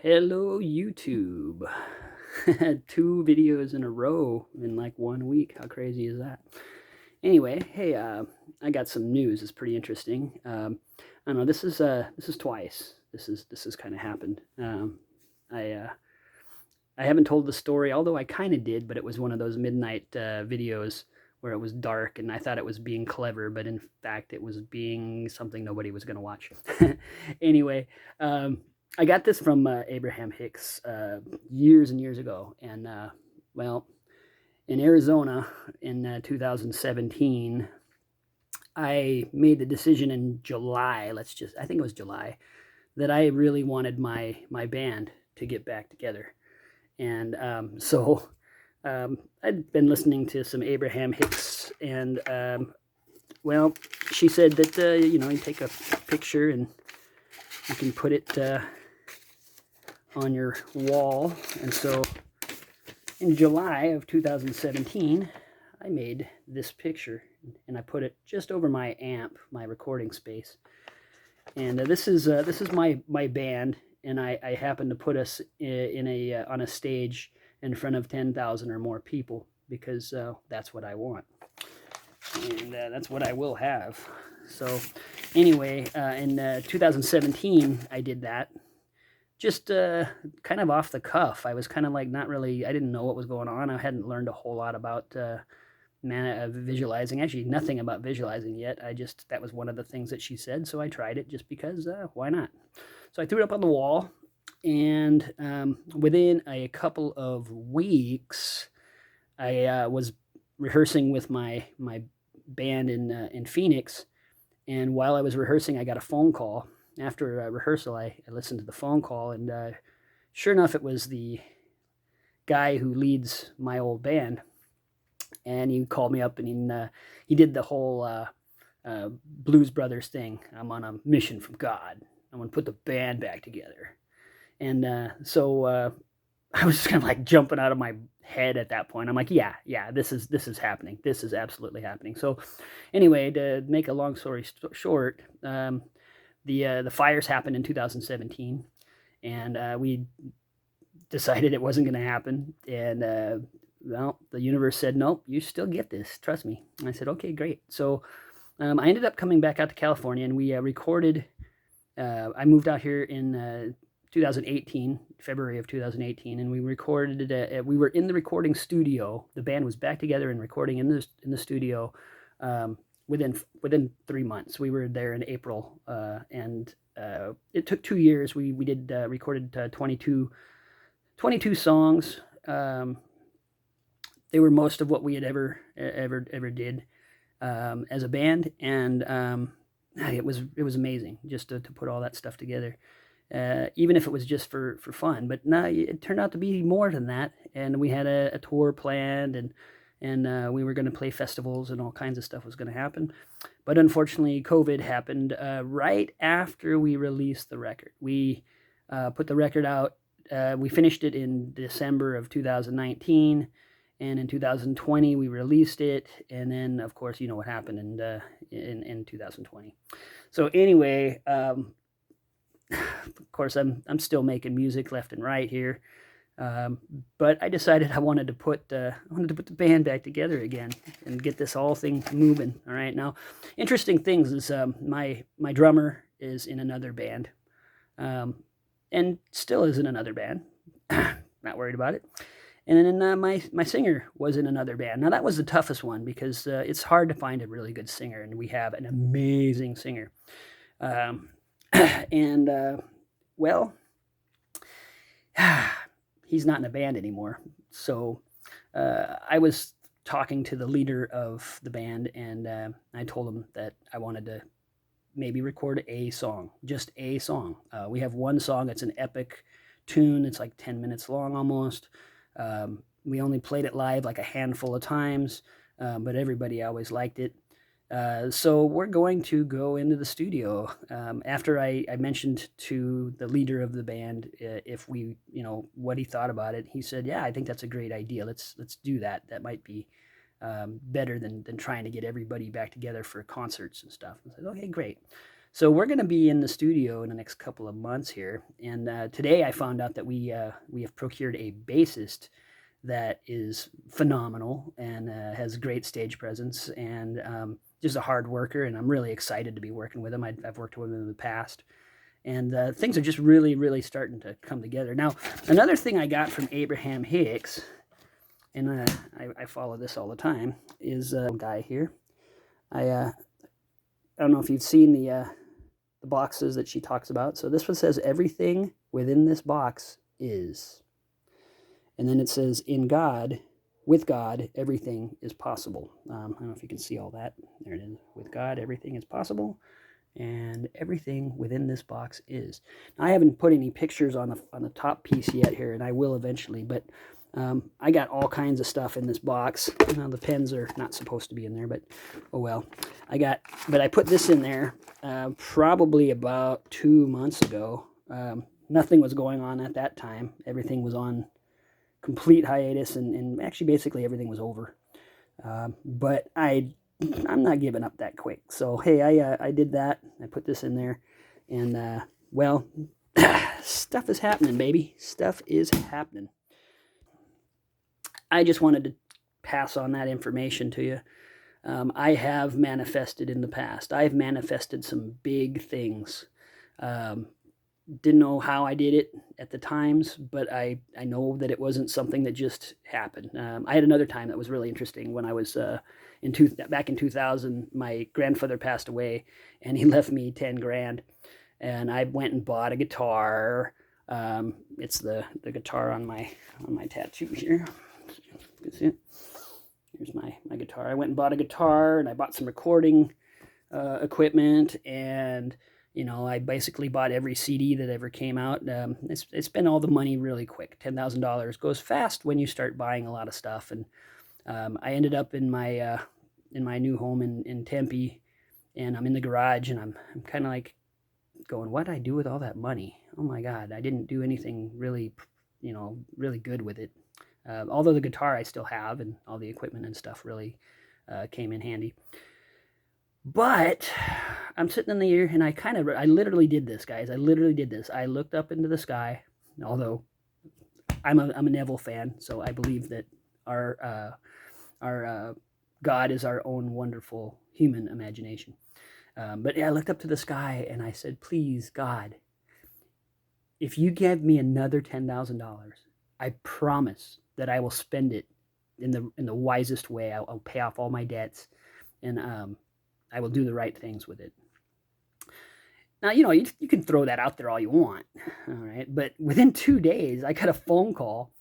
Hello, YouTube. 2 videos in a row in like 1 week. How crazy is that? Anyway, hey, I got some news. It's pretty interesting. I don't know. This is twice. This is kind of happened. I I haven't told the story, although I kind of did, but it was one of those midnight videos where it was dark, and I thought it was being clever, but in fact, it was being something nobody was going to watch. Anyway, I got this from Abraham Hicks years and years ago, and well, in Arizona in 2017, I made the decision in July. I think it was July, that I really wanted my band to get back together. And I'd been listening to some Abraham Hicks, and well, she said that you take a picture and you can put it on your wall. And so in July of 2017, I made this picture, and I put it just over my amp, my recording space. And this is my band, and I happened to put us on a stage in front of 10,000 or more people, because that's what I want, and that's what I will have. So anyway, in 2017, I did that, just kind of off the cuff. I was kind of like not really, I didn't know what was going on. I hadn't learned a whole lot about visualizing, actually nothing about visualizing yet. That was one of the things that she said, so I tried it just because, why not? So I threw it up on the wall, and within a couple of weeks, I was rehearsing with my band in Phoenix, and while I was rehearsing, I got a phone call. After rehearsal, I listened to the phone call, and sure enough, it was the guy who leads my old band. And he called me up, and he did the whole Blues Brothers thing. I'm on a mission from God. I'm going to put the band back together. And so I was just kind of like jumping out of my head at that point. I'm like, yeah, this is happening. This is absolutely happening. So anyway, to make a long story short, the fires happened in 2017, and we decided it wasn't going to happen. And well, the universe said, nope, you still get this. Trust me. And I said, okay, great. So I ended up coming back out to California, and we recorded. I moved out here in 2018, February of 2018, and we recorded. We were in the recording studio. The band was back together and recording in the studio within 3 months. We were there in April, and it took 2 years. We recorded 22 songs. They were most of what we had ever did as a band, and it was amazing just to put all that stuff together, even if it was just for fun. But no, it turned out to be more than that, and we had a tour planned, and we were going to play festivals, and all kinds of stuff was going to happen. But unfortunately, COVID happened right after we released the record. We put the record out. We finished it in December of 2019. And in 2020, we released it, and then, of course, you know what happened in 2020. So anyway, of course, I'm still making music left and right here, but I decided I wanted to put the band back together again and get this whole thing moving. All right, now, interesting things is my drummer is in another band, and still is in another band. Not worried about it. And then my singer was in another band. Now, that was the toughest one, because it's hard to find a really good singer, and we have an amazing singer. And well, he's not in a band anymore. So I was talking to the leader of the band, and I told him that I wanted to maybe record a song, just a song. We have one song that's an epic tune. It's like 10 minutes long almost. We only played it live like a handful of times, but everybody always liked it. So we're going to go into the studio. After I mentioned to the leader of the band if we, what he thought about it, he said, yeah, I think that's a great idea. Let's do that. That might be better than trying to get everybody back together for concerts and stuff. I said, okay, great. So we're going to be in the studio in the next couple of months here, and today I found out that we have procured a bassist that is phenomenal and has great stage presence, and just a hard worker, and I'm really excited to be working with him. I've worked with him in the past, and things are just really starting to come together. Now, another thing I got from Abraham Hicks, and I follow this all the time, is a guy here. I don't know if you've seen the boxes that she talks about. So this one says, everything within this box is. And then it says, in God, with God, everything is possible. I don't know if you can see all that. There it is. With God, everything is possible. And everything within this box is. Now, I haven't put any pictures on the top piece yet here, and I will eventually, but I got all kinds of stuff in this box. Now, the pens are not supposed to be in there, but oh well. But I put this in there probably about 2 months ago. Nothing was going on at that time. Everything was on complete hiatus, and actually basically everything was over. But I'm not giving up that quick. So hey, I did that. I put this in there, and well, stuff is happening, baby. Stuff is happening. I just wanted to pass on that information to you. I have manifested in the past. I've manifested some big things. Didn't know how I did it at the times, but I know that it wasn't something that just happened. I had another time that was really interesting when I was back in 2000. My grandfather passed away, and he left me 10 grand, and I went and bought a guitar. It's the guitar on my tattoo here. You can see it. Here's my guitar. I went and bought a guitar, and I bought some recording equipment, and I basically bought every CD that ever came out. I spent all the money really quick. $10,000 goes fast when you start buying a lot of stuff, and I ended up in my new home in Tempe, and I'm in the garage, and I'm kind of like going, what did I do with all that money? Oh my God, I didn't do anything really, really good with it. Although the guitar I still have, and all the equipment and stuff really came in handy. But I'm sitting in the air, and I literally did this, guys. I literally did this. I looked up into the sky, although I'm a Neville fan, so I believe that our God is our own wonderful human imagination. But yeah, I looked up to the sky, and I said, please, God, if you give me another $10,000, I promise that I will spend it in the wisest way. I'll pay off all my debts, and I will do the right things with it. Now, you can throw that out there all you want, all right? But within 2 days, I got a phone call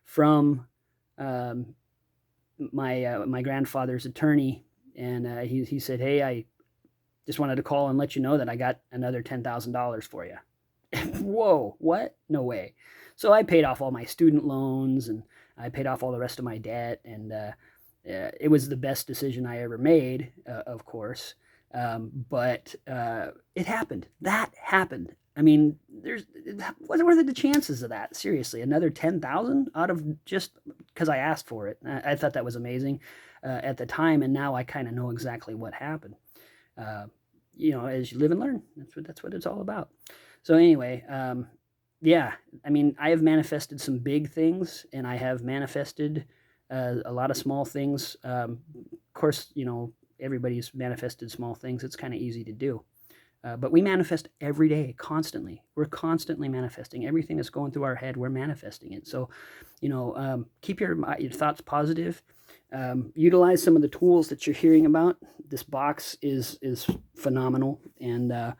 from my grandfather's attorney, and he said, hey, I just wanted to call and let you know that I got another $10,000 for you. Whoa, what? No way. So I paid off all my student loans, and I paid off all the rest of my debt, and it was the best decision I ever made, of course. But it happened. That happened. I mean, what are the chances of that? Seriously, another 10,000 out of just because I asked for it. I thought that was amazing at the time, and now I kind of know exactly what happened. As you live and learn, that's what it's all about. So anyway, yeah, I mean, I have manifested some big things, and I have manifested a lot of small things. Of course, everybody's manifested small things. It's kind of easy to do. But we manifest every day, constantly. We're constantly manifesting. Everything that's going through our head, we're manifesting it. So, keep your thoughts positive. Utilize some of the tools that you're hearing about. This box is phenomenal. And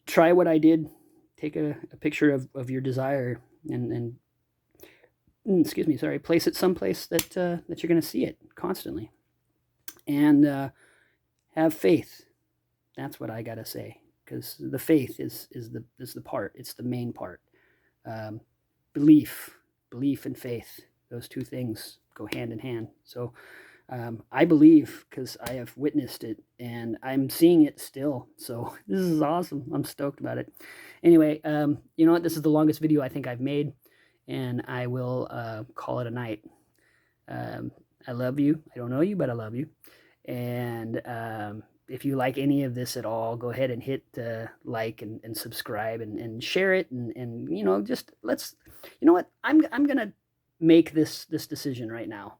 try what I did. Take a picture of your desire and excuse me, sorry, place it someplace that you're going to see it constantly. And have faith. That's what I got to say, because the faith is the part. It's the main part. Belief and faith, those two things go hand in hand. So I believe because I have witnessed it, and I'm seeing it still. So this is awesome. I'm stoked about it. Anyway, you know what? This is the longest video I think I've made, and I will call it a night. I love you. I don't know you, but I love you. And if you like any of this at all, go ahead and hit like and subscribe and share it and you know, just let's, you know what, I'm gonna make this decision right now.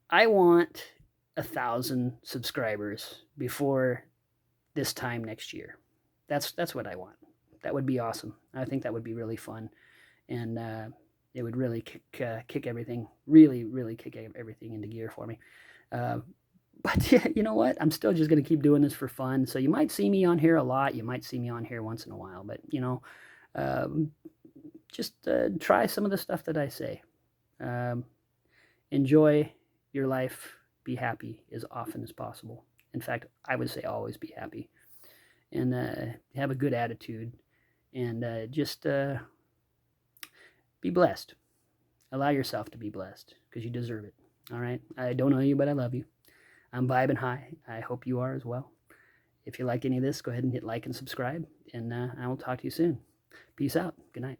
I want 1,000 subscribers before this time next year. That's what I want. That would be awesome. I think that would be really fun, and it would really kick everything, really kick everything into gear for me. But yeah, you know what? I'm still just going to keep doing this for fun. So you might see me on here a lot. You might see me on here once in a while. But, you know, just try some of the stuff that I say. Enjoy your life. Be happy as often as possible. In fact, I would say always be happy. And have a good attitude. And just be blessed. Allow yourself to be blessed because you deserve it. All right? I don't know you, but I love you. I'm Vibin High. I hope you are as well. If you like any of this, go ahead and hit like and subscribe, and I will talk to you soon. Peace out. Good night.